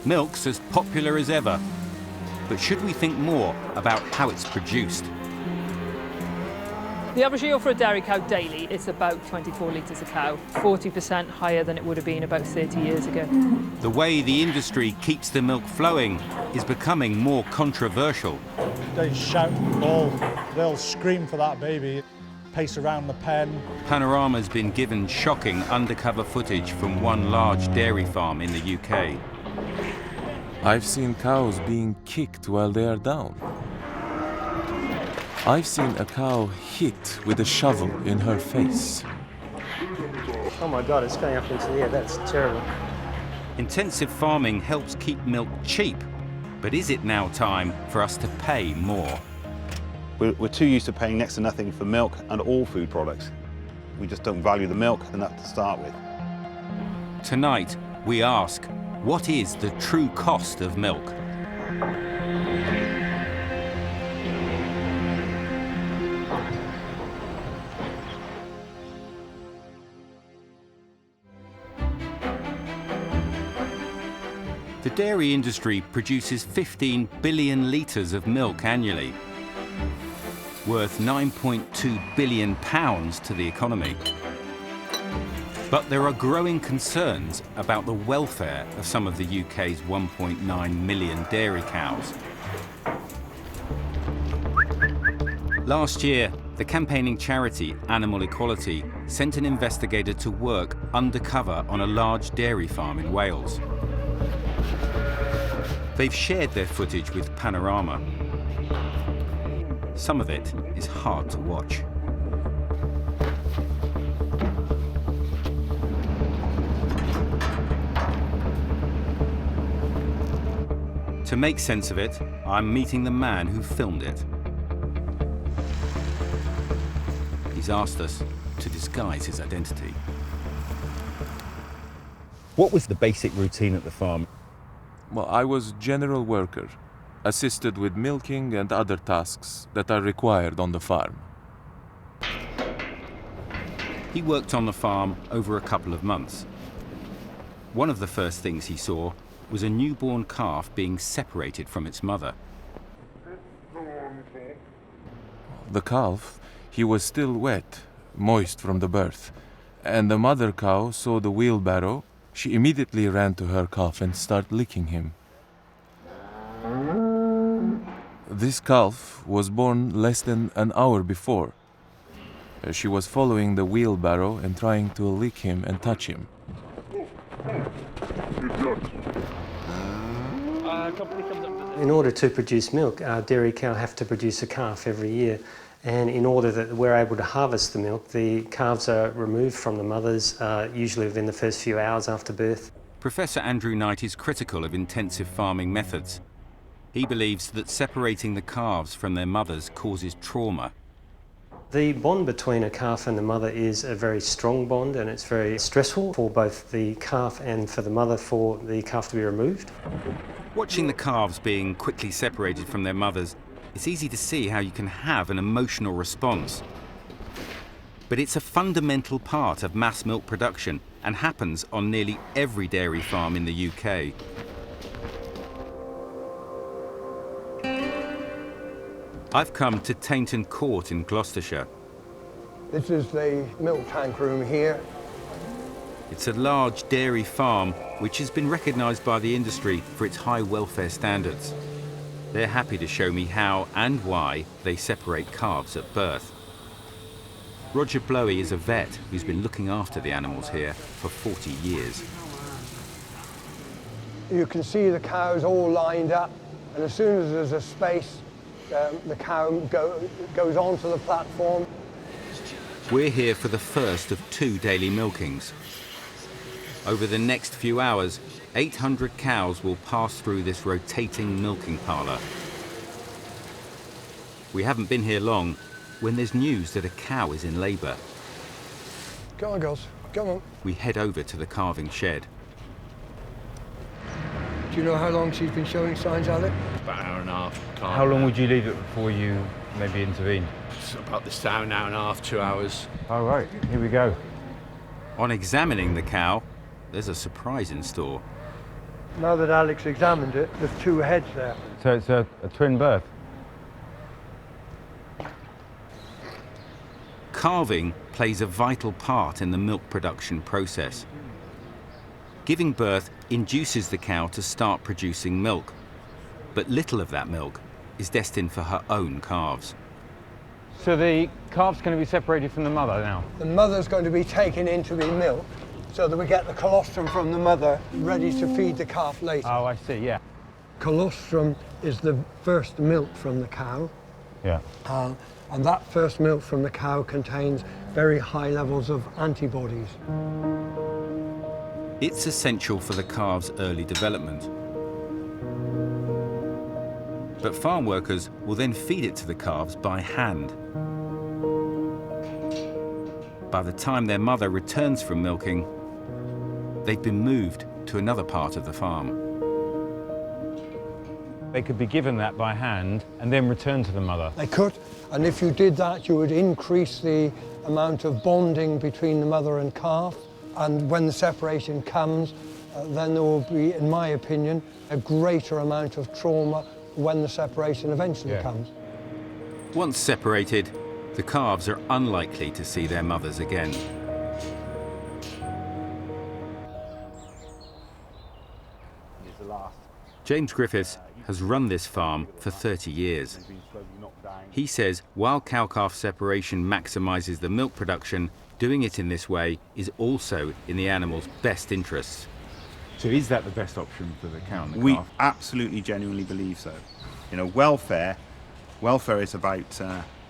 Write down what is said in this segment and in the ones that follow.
Milk's as popular as ever. But should we think more about how it's produced? The average yield for a dairy cow daily is about 24 litres a cow, 40% higher than it would have been about 30 years ago. The way the industry keeps the milk flowing is becoming more controversial. They shout, they'll scream for that baby, pace around the pen. Panorama's been given shocking undercover footage from one large dairy farm in the UK. I've seen cows being kicked while they are down. I've seen a cow hit with a shovel in her face. Oh my God, it's going up into the air. That's terrible. Intensive farming helps keep milk cheap, but is it now time for us to pay more? We're too used to paying next to nothing for milk and all food products. We just don't value the milk enough to start with. Tonight, we ask, what is the true cost of milk? The dairy industry produces 15 billion litres of milk annually, worth £9.2 billion to the economy. But there are growing concerns about the welfare of some of the UK's 1.9 million dairy cows. Last year, the campaigning charity Animal Equality sent an investigator to work undercover on a large dairy farm in Wales. They've shared their footage with Panorama. Some of it is hard to watch. To make sense of it, I'm meeting the man who filmed it. He's asked us to disguise his identity. What was the basic routine at the farm? Well, I was general worker, assisted with milking and other tasks that are required on the farm. He worked on the farm over a couple of months. One of the first things he saw was a newborn calf being separated from its mother. The calf, he was still wet, moist from the birth, and the mother cow saw the wheelbarrow. She immediately ran to her calf and started licking him. This calf was born less than an hour before. She was following the wheelbarrow and trying to lick him and touch him. In order to produce milk, our dairy cow have to produce a calf every year. And in order that we're able to harvest the milk, the calves are removed from the mothers, usually within the first few hours after birth. Professor Andrew Knight is critical of intensive farming methods. He believes that separating the calves from their mothers causes trauma. The bond between a calf and the mother is a very strong bond, and it's very stressful for both the calf and for the mother for the calf to be removed. Watching the calves being quickly separated from their mothers, it's easy to see how you can have an emotional response. But it's a fundamental part of mass milk production and happens on nearly every dairy farm in the UK. I've come to Tainton Court in Gloucestershire. This is the milk tank room here. It's a large dairy farm which has been recognised by the industry for its high welfare standards. They're happy to show me how and why they separate calves at birth. Roger Blowy is a vet who's been looking after the animals here for 40 years. You can see the cows all lined up, and as soon as there's a space, the cow goes onto the platform. We're here for the first of 2 daily milkings. Over the next few hours, 800 cows will pass through this rotating milking parlour. We haven't been here long when there's news that a cow is in labour. Come on, girls, come on. We head over to the calving shed. Do you know how long she's been showing signs of it? About an hour and a half. How long would you leave it before you maybe intervene? It's about this time, an hour and a half, 2 hours. All right, here we go. On examining the cow, there's a surprise in store. Now that Alex examined it, there's two heads there. So it's a twin birth. Calving plays a vital part in the milk production process. Giving birth induces the cow to start producing milk, but little of that milk is destined for her own calves. So the calf's going to be separated from the mother now? The mother's going to be taken in to be milked so that we get the colostrum from the mother ready to feed the calf later. Oh, I see, yeah. Colostrum is the first milk from the cow. Yeah. And that first milk from the cow contains very high levels of antibodies. It's essential for the calf's early development. But farm workers will then feed it to the calves by hand. By the time their mother returns from milking, they've been moved to another part of the farm. They could be given that by hand and then returned to the mother. They could, and if you did that, you would increase the amount of bonding between the mother and calf. And when the separation comes, then there will be, in my opinion, a greater amount of trauma when the separation eventually comes. Once separated, the calves are unlikely to see their mothers again. James Griffiths has run this farm for 30 years. He says while cow-calf separation maximises the milk production, doing it in this way is also in the animal's best interests. So is that the best option for the cow and the We calf? absolutely genuinely believe so. You know, welfare is about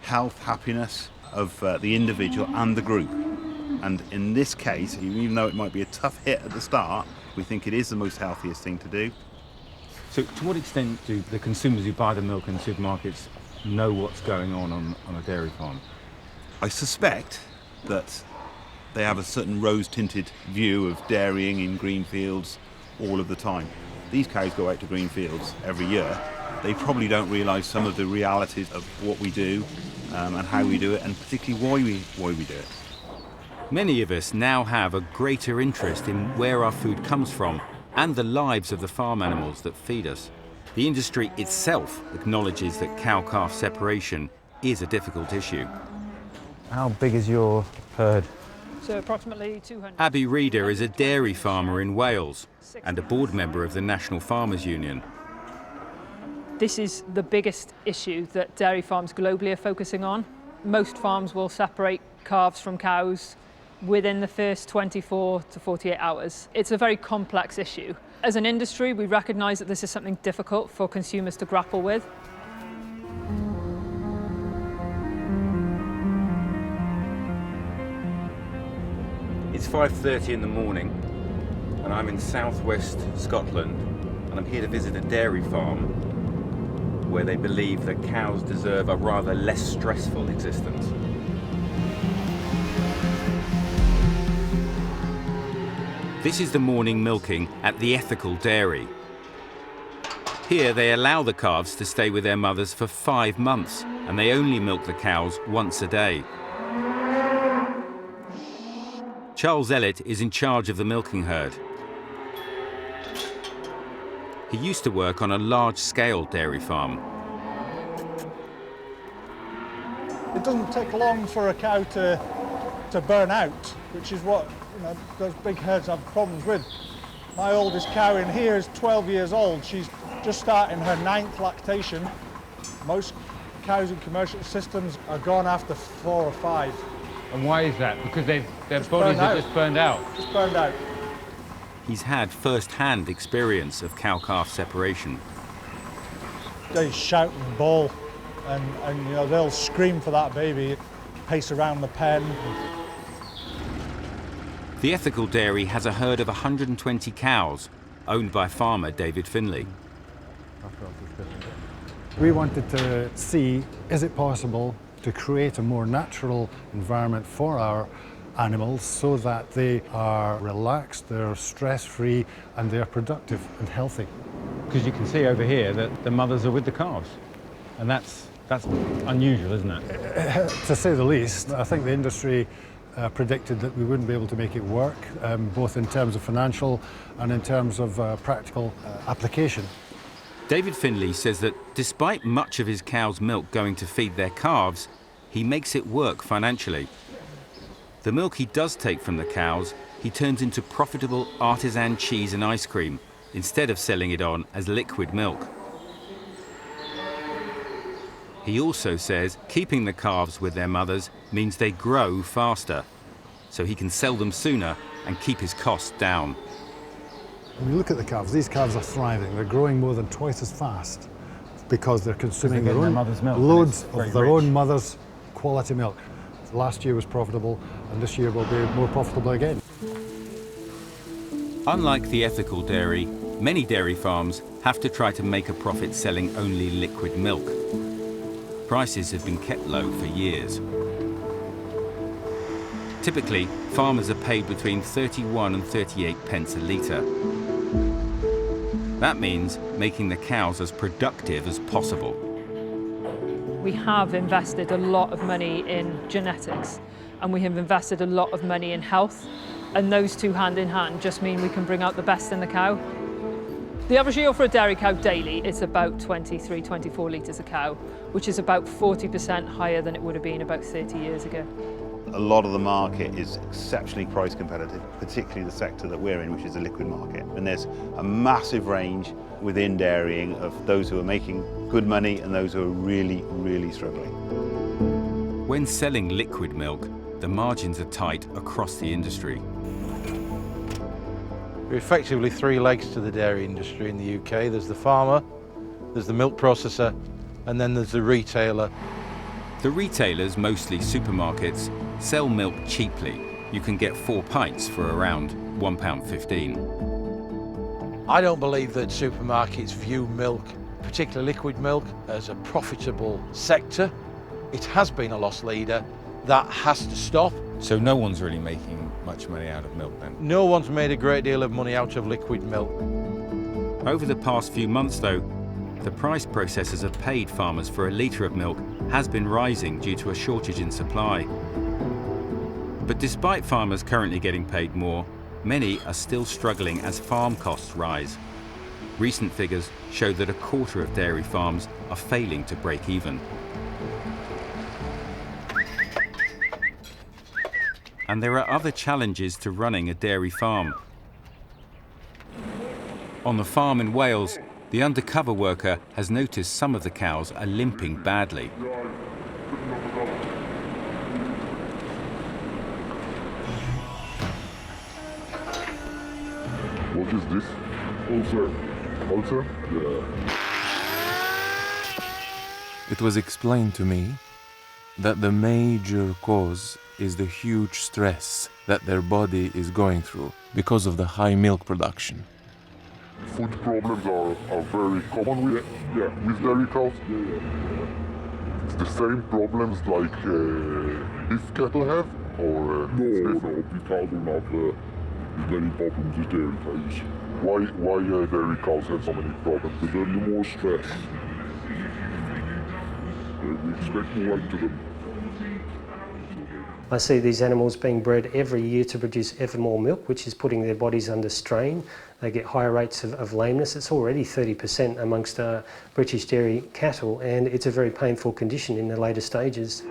health, happiness of the individual and the group. And in this case, even though it might be a tough hit at the start, we think it is the most healthiest thing to do. So to what extent do the consumers who buy the milk in supermarkets know what's going on a dairy farm? I suspect that they have a certain rose-tinted view of dairying in green fields all of the time. These cows go out to green fields every year. They probably don't realise some of the realities of what we do and how we do it, and particularly why we do it. Many of us now have a greater interest in where our food comes from and the lives of the farm animals that feed us. The industry itself acknowledges that cow-calf separation is a difficult issue. How big is your herd? So approximately 200. Abby Reeder is a dairy farmer in Wales and a board member of the National Farmers Union. This is the biggest issue that dairy farms globally are focusing on. Most farms will separate calves from cows within the first 24 to 48 hours. It's a very complex issue. As an industry, we recognise that this is something difficult for consumers to grapple with. It's 5:30 in the morning and I'm in southwest Scotland and I'm here to visit a dairy farm where they believe that cows deserve a rather less stressful existence. This is the morning milking at the Ethical Dairy. Here they allow the calves to stay with their mothers for 5 months and they only milk the cows once a day. Charles Ellett is in charge of the milking herd. He used to work on a large-scale dairy farm. It doesn't take long for a cow to burn out, which is what those big herds have problems with. My oldest cow in here is 12 years old. She's just starting her 9th lactation. Most cows in commercial systems are gone after 4 or 5. And why is that? Because their bodies are just burned out? Just burned out. He's had first-hand experience of cow-calf separation. They shout and bawl, and they'll scream for that baby, pace around the pen. The Ethical Dairy has a herd of 120 cows, owned by farmer David Finley. We wanted to see, is it possible to create a more natural environment for our animals so that they are relaxed, they're stress-free, and they're productive and healthy. Because you can see over here that the mothers are with the calves. And that's unusual, isn't it? To say the least. I think the industry predicted that we wouldn't be able to make it work, both in terms of financial and in terms of practical application. David Finley says that despite much of his cow's milk going to feed their calves, he makes it work financially. The milk he does take from the cows, he turns into profitable artisan cheese and ice cream, instead of selling it on as liquid milk. He also says keeping the calves with their mothers means they grow faster, so he can sell them sooner and keep his costs down. When you look at the calves, these calves are thriving. They're growing more than twice as fast because they're consuming their own loads of their own mother's quality milk. Last year was profitable, and this year will be more profitable again. Unlike the ethical dairy, many dairy farms have to try to make a profit selling only liquid milk. Prices have been kept low for years. Typically, farmers are paid between 31 and 38 pence a litre. That means making the cows as productive as possible. We have invested a lot of money in genetics, and we have invested a lot of money in health, and those two hand in hand just mean we can bring out the best in the cow. The average yield for a dairy cow daily is about 23, 24 litres a cow, which is about 40% higher than it would have been about 30 years ago. A lot of the market is exceptionally price competitive, particularly the sector that we're in, which is the liquid market. And there's a massive range within dairying of those who are making good money and those who are really, really struggling. When selling liquid milk, the margins are tight across the industry. There are effectively three legs to the dairy industry in the UK. There's the farmer, there's the milk processor, and then there's the retailer. The retailers, mostly supermarkets, sell milk cheaply. You can get 4 pints for around £1.15. I don't believe that supermarkets view milk, particularly liquid milk, as a profitable sector. It has been a loss leader. That has to stop. So no one's really making much money out of milk then? No one's made a great deal of money out of liquid milk. Over the past few months, though, the price processors have paid farmers for a litre of milk has been rising due to a shortage in supply. But despite farmers currently getting paid more, many are still struggling as farm costs rise. Recent figures show that a quarter of dairy farms are failing to break even. And there are other challenges to running a dairy farm. On the farm in Wales, the undercover worker has noticed some of the cows are limping badly. What is this? Ulcer. Ulcer? Yeah. It was explained to me that the major cause is the huge stress that their body is going through because of the high milk production. Food problems are very common with dairy cows. It's the same problems like beef cattle have, or no, beef cows don't have many problems with dairy cows. Why dairy cows have so many problems? Because they're under more stress. We expect more out of them. I see these animals being bred every year to produce ever more milk, which is putting their bodies under strain. They get higher rates of lameness. It's already 30% amongst British dairy cattle, and it's a very painful condition in the later stages.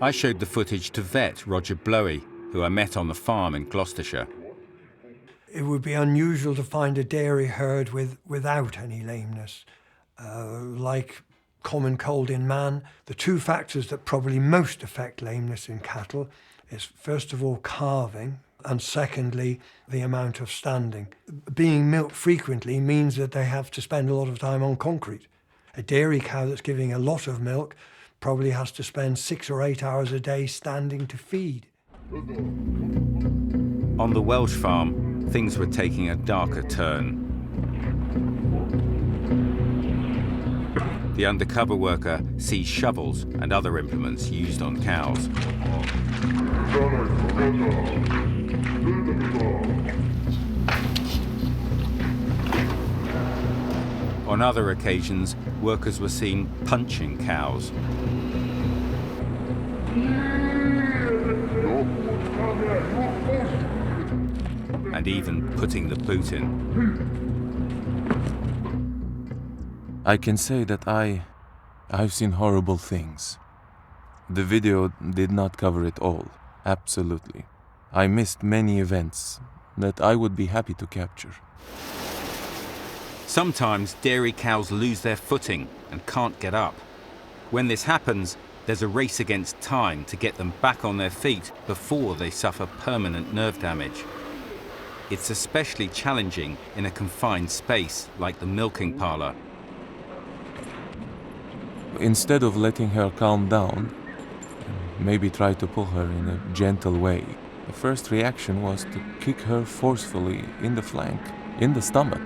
I showed the footage to vet Roger Blowy, who I met on the farm in Gloucestershire. It would be unusual to find a dairy herd without any lameness, like common cold in man. The two factors that probably most affect lameness in cattle is, first of all, calving, and secondly, the amount of standing. Being milked frequently means that they have to spend a lot of time on concrete. A dairy cow that's giving a lot of milk probably has to spend 6 or 8 hours a day standing to feed. On the Welsh farm, things were taking a darker turn. The undercover worker sees shovels and other implements used on cows. On other occasions, workers were seen punching cows. and even putting the boot in. I can say that I've seen horrible things. The video did not cover it all, absolutely. I missed many events that I would be happy to capture. Sometimes dairy cows lose their footing and can't get up. When this happens, there's a race against time to get them back on their feet before they suffer permanent nerve damage. It's especially challenging in a confined space like the milking parlour. Instead of letting her calm down, maybe try to pull her in a gentle way, the first reaction was to kick her forcefully in the flank, in the stomach.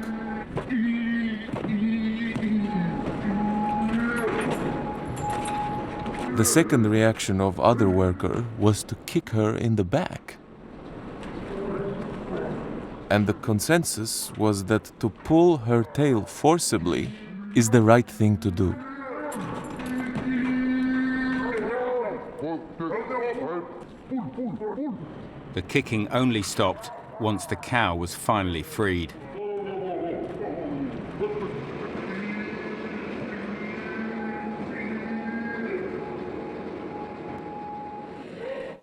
The second reaction of other worker was to kick her in the back. And the consensus was that to pull her tail forcibly is the right thing to do. The kicking only stopped once the cow was finally freed.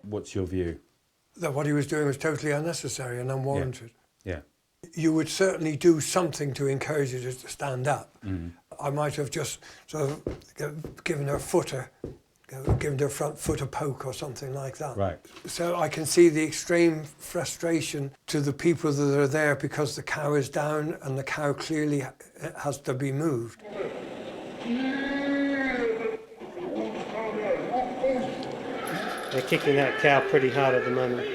What's your view? That what he was doing was totally unnecessary and unwarranted. Yeah. You would certainly do something to encourage her to stand up. I might have just sort of given her given her front foot a poke or something like that. Right. So I can see the extreme frustration to the people that are there because the cow is down and the cow clearly has to be moved. They're kicking that cow pretty hard at the moment.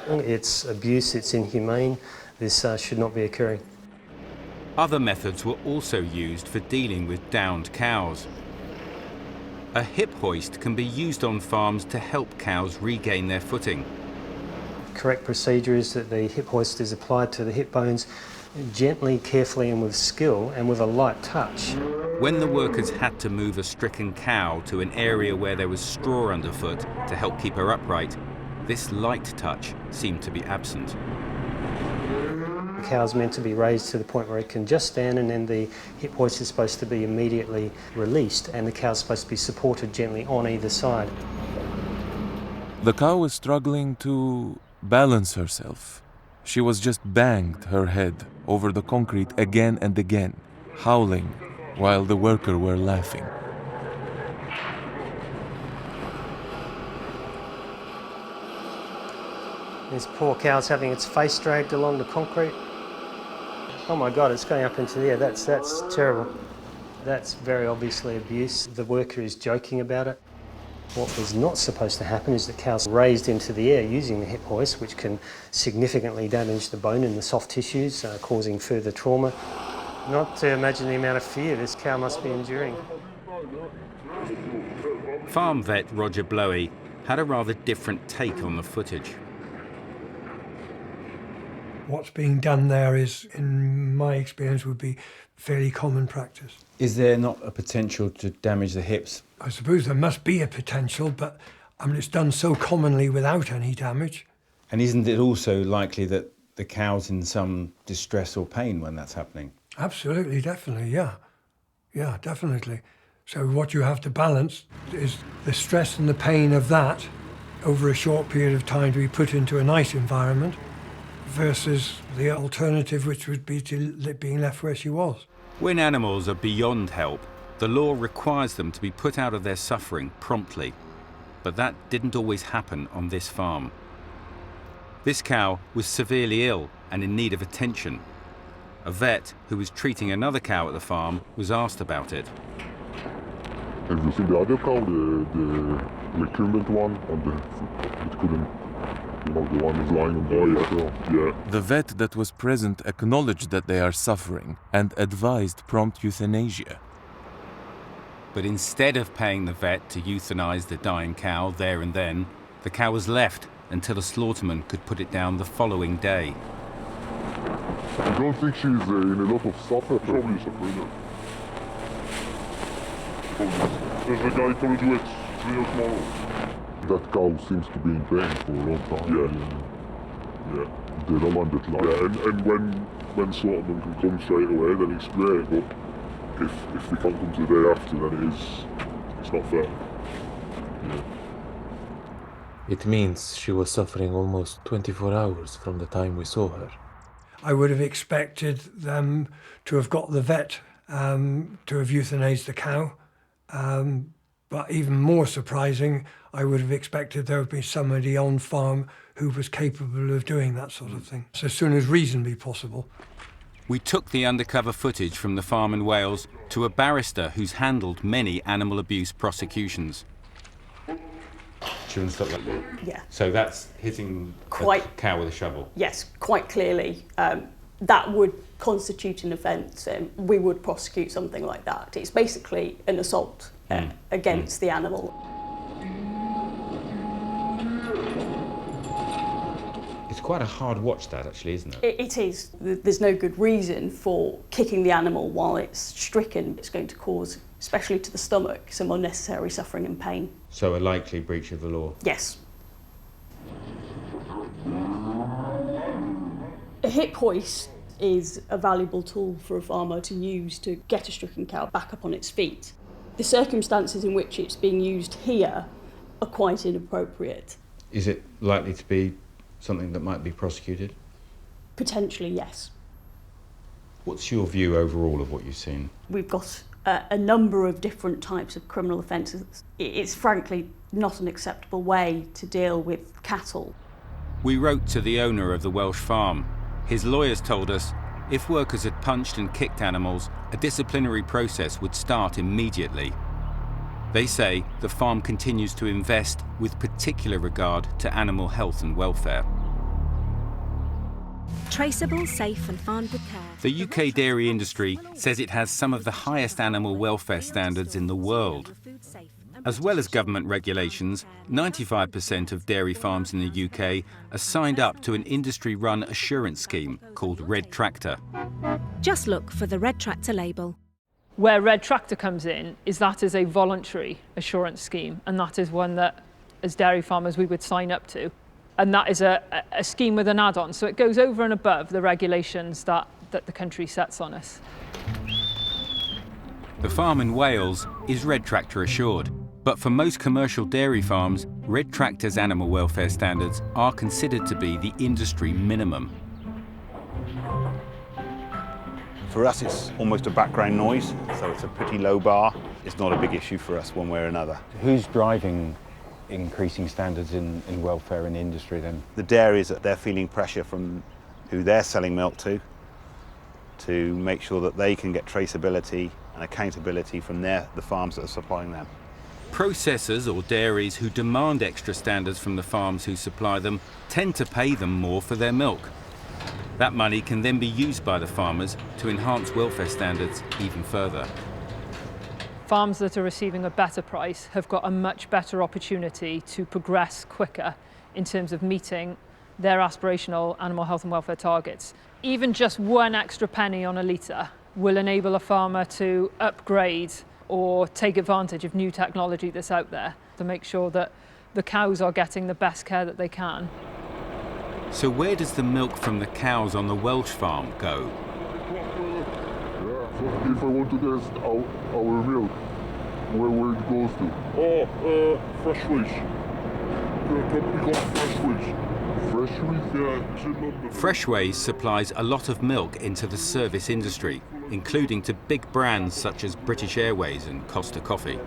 It's abuse, it's inhumane. This should not be occurring. Other methods were also used for dealing with downed cows. A hip hoist can be used on farms to help cows regain their footing. Correct procedure is that the hip hoist is applied to the hip bones gently, carefully and with skill and with a light touch. When the workers had to move a stricken cow to an area where there was straw underfoot to help keep her upright, this light touch seemed to be absent. The cow's meant to be raised to the point where it can just stand, and then the hip hoist is supposed to be immediately released and the cow's supposed to be supported gently on either side. The cow was struggling to balance herself. She was just banged her head over the concrete again and again, howling, while the workers were laughing. This poor cow's having its face dragged along the concrete. Oh my God, it's going up into the air. That's terrible. That's very obviously abuse. The worker is joking about it. What was not supposed to happen is that cows raised into the air using the hip hoist, which can significantly damage the bone and the soft tissues, causing further trauma. Not to imagine the amount of fear this cow must be enduring. Farm vet Roger Blowy had a rather different take on the footage. What's being done there is, in my experience, would be fairly common practice. Is there not a potential to damage the hips? I suppose there must be a potential, but I mean, it's done so commonly without any damage. And isn't it also likely that the cow's in some distress or pain when that's happening? Absolutely, definitely, yeah. Yeah, definitely. So what you have to balance is the stress and the pain of that over a short period of time to be put into a nice environment versus the alternative, which would be to being left where she was. When animals are beyond help, the law requires them to be put out of their suffering promptly. But that didn't always happen on this farm. This cow was severely ill and in need of attention. A vet who was treating another cow at the farm was asked about it. Have you seen the other cow, the recumbent one, it couldn't, the one is lying on the yeah. The vet that was present acknowledged that they are suffering and advised prompt euthanasia. But instead of paying the vet to euthanize the dying cow there and then, the cow was left until a slaughterman could put it down the following day. I don't think she's in a lot of suffer. Probably suffering. There's a guy coming to it tomorrow. That cow seems to be in pain for a long time. Yeah. They don't want it like. Yeah, and when Slaughterman can come straight away, then it's great. But if they can't come to the day after, then it's not fair. Yeah. It means she was suffering almost 24 hours from the time we saw her. I would have expected them to have got the vet to have euthanized the cow. But even more surprising, I would have expected there would be somebody on farm who was capable of doing that sort of thing, so as soon as reasonably possible. We took the undercover footage from the farm in Wales to a barrister who's handled many animal abuse prosecutions. Children stuff like that. Yeah. So that's hitting a cow with a shovel? Yes, quite clearly. That would constitute an offence. We would prosecute something like that. It's basically an assault against the animal. It's quite a hard watch, that, actually, isn't it? It is. There's no good reason for kicking the animal while it's stricken. It's going to cause, especially to the stomach, some unnecessary suffering and pain. So a likely breach of the law? Yes. A hip hoist is a valuable tool for a farmer to use to get a stricken cow back up on its feet. The circumstances in which it's being used here are quite inappropriate. Is it likely to be something that might be prosecuted? Potentially, yes. What's your view overall of what you've seen? We've got a number of different types of criminal offences. It's frankly not an acceptable way to deal with cattle. We wrote to the owner of the Welsh farm. His lawyers told us if workers had punched and kicked animals, a disciplinary process would start immediately. They say the farm continues to invest with particular regard to animal health and welfare. Traceable, safe and farmed with care. The UK dairy industry says it has some of the highest animal welfare standards in the world. As well as government regulations, 95% of dairy farms in the UK are signed up to an industry-run assurance scheme called Red Tractor. Just look for the Red Tractor label. Where Red Tractor comes in is that is a voluntary assurance scheme, and that is one that, as dairy farmers, we would sign up to. And that is a scheme with an add-on, so it goes over and above the regulations that the country sets on us. The farm in Wales is Red Tractor assured, but for most commercial dairy farms, Red Tractor's animal welfare standards are considered to be the industry minimum. For us, it's almost a background noise, so it's a pretty low bar. It's not a big issue for us one way or another. Who's driving increasing standards in welfare in the industry then? The dairies, they're feeling pressure from who they're selling milk to make sure that they can get traceability and accountability from the farms that are supplying them. Processors or dairies who demand extra standards from the farms who supply them tend to pay them more for their milk. That money can then be used by the farmers to enhance welfare standards even further. Farms that are receiving a better price have got a much better opportunity to progress quicker in terms of meeting their aspirational animal health and welfare targets. Even just one extra penny on a litre will enable a farmer to upgrade or take advantage of new technology that's out there to make sure that the cows are getting the best care that they can. So where does the milk from the cows on the Welsh farm go? If I want to test our milk, where it goes to? Fresh waste. The company called Fresh Waste. Freshways supplies a lot of milk into the service industry, including to big brands such as British Airways and Costa Coffee.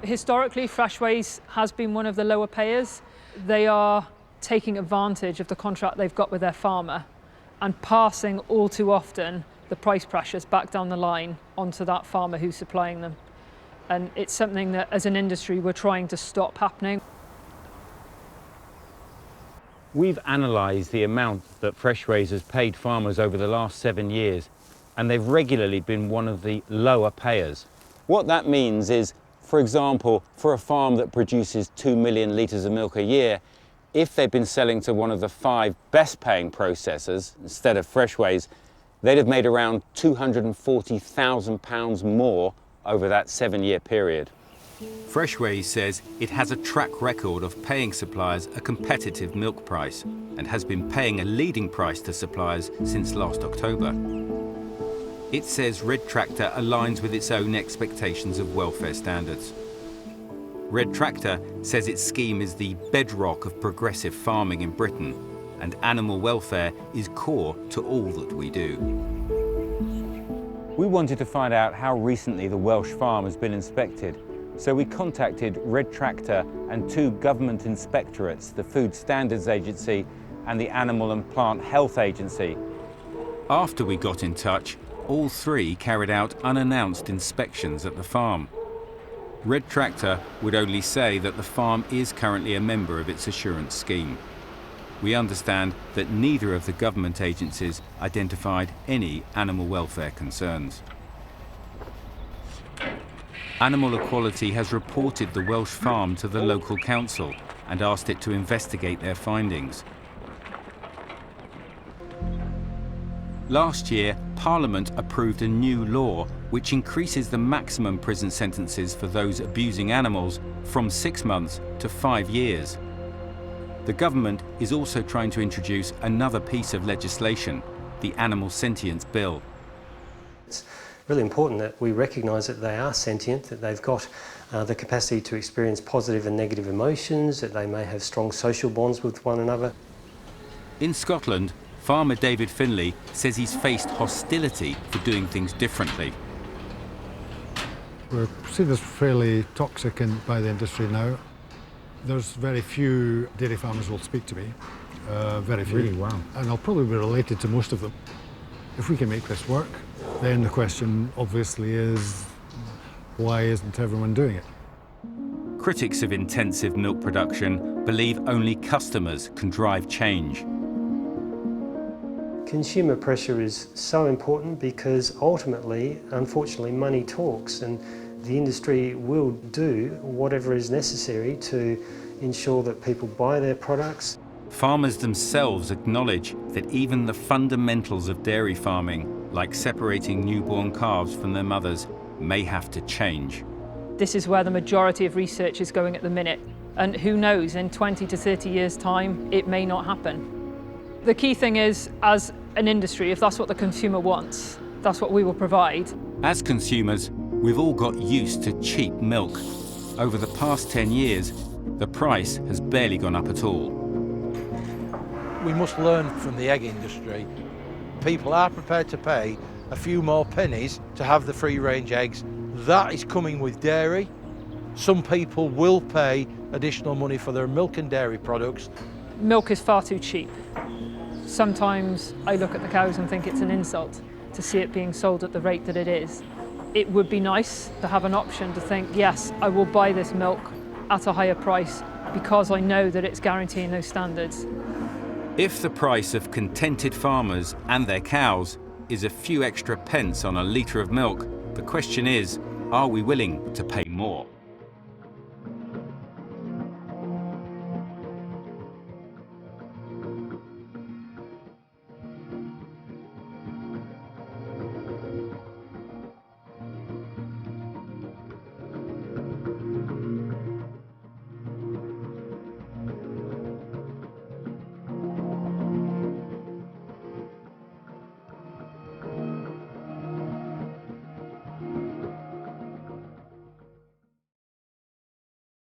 Historically, Freshways has been one of the lower payers. They are taking advantage of the contract they've got with their farmer and passing all too often the price pressures back down the line onto that farmer who's supplying them. And it's something that as an industry we're trying to stop happening. We've analysed the amount that Freshways has paid farmers over the last 7 years, and they've regularly been one of the lower payers. What that means is, for example, for a farm that produces 2 million litres of milk a year, if they'd been selling to one of the 5 best paying processors instead of Freshways, they'd have made around £240,000 more over that 7-year period. Freshways says it has a track record of paying suppliers a competitive milk price and has been paying a leading price to suppliers since last October. It says Red Tractor aligns with its own expectations of welfare standards. Red Tractor says its scheme is the bedrock of progressive farming in Britain, and animal welfare is core to all that we do. We wanted to find out how recently the Welsh farm has been inspected, so we contacted Red Tractor and two government inspectorates, the Food Standards Agency and the Animal and Plant Health Agency. After we got in touch, all three carried out unannounced inspections at the farm. Red Tractor would only say that the farm is currently a member of its assurance scheme. We understand that neither of the government agencies identified any animal welfare concerns. Animal Equality has reported the Welsh farm to the local council and asked it to investigate their findings. Last year, Parliament approved a new law which increases the maximum prison sentences for those abusing animals from 6 months to 5 years. The government is also trying to introduce another piece of legislation, the Animal Sentience Bill. It's really important that we recognise that they are sentient, that they've got the capacity to experience positive and negative emotions, that they may have strong social bonds with one another. In Scotland, farmer David Finlay says he's faced hostility for doing things differently. We're seen as fairly toxic by the industry now. There's very few dairy farmers will speak to me, very few. Really? Wow. And I'll probably be related to most of them. If we can make this work, then the question obviously is, why isn't everyone doing it? Critics of intensive milk production believe only customers can drive change. Consumer pressure is so important because ultimately, unfortunately, money talks, and the industry will do whatever is necessary to ensure that people buy their products. Farmers themselves acknowledge that even the fundamentals of dairy farming, like separating newborn calves from their mothers, may have to change. This is where the majority of research is going at the minute, and who knows, in 20 to 30 years' time, it may not happen. The key thing is, as an industry, if that's what the consumer wants, that's what we will provide. As consumers, we've all got used to cheap milk. Over the past 10 years, the price has barely gone up at all. We must learn from the egg industry. People are prepared to pay a few more pennies to have the free-range eggs. That is coming with dairy. Some people will pay additional money for their milk and dairy products. Milk is far too cheap. Sometimes I look at the cows and think it's an insult to see it being sold at the rate that it is. It would be nice to have an option to think, yes, I will buy this milk at a higher price because I know that it's guaranteeing those standards. If the price of contented farmers and their cows is a few extra pence on a litre of milk, the question is, are we willing to pay more?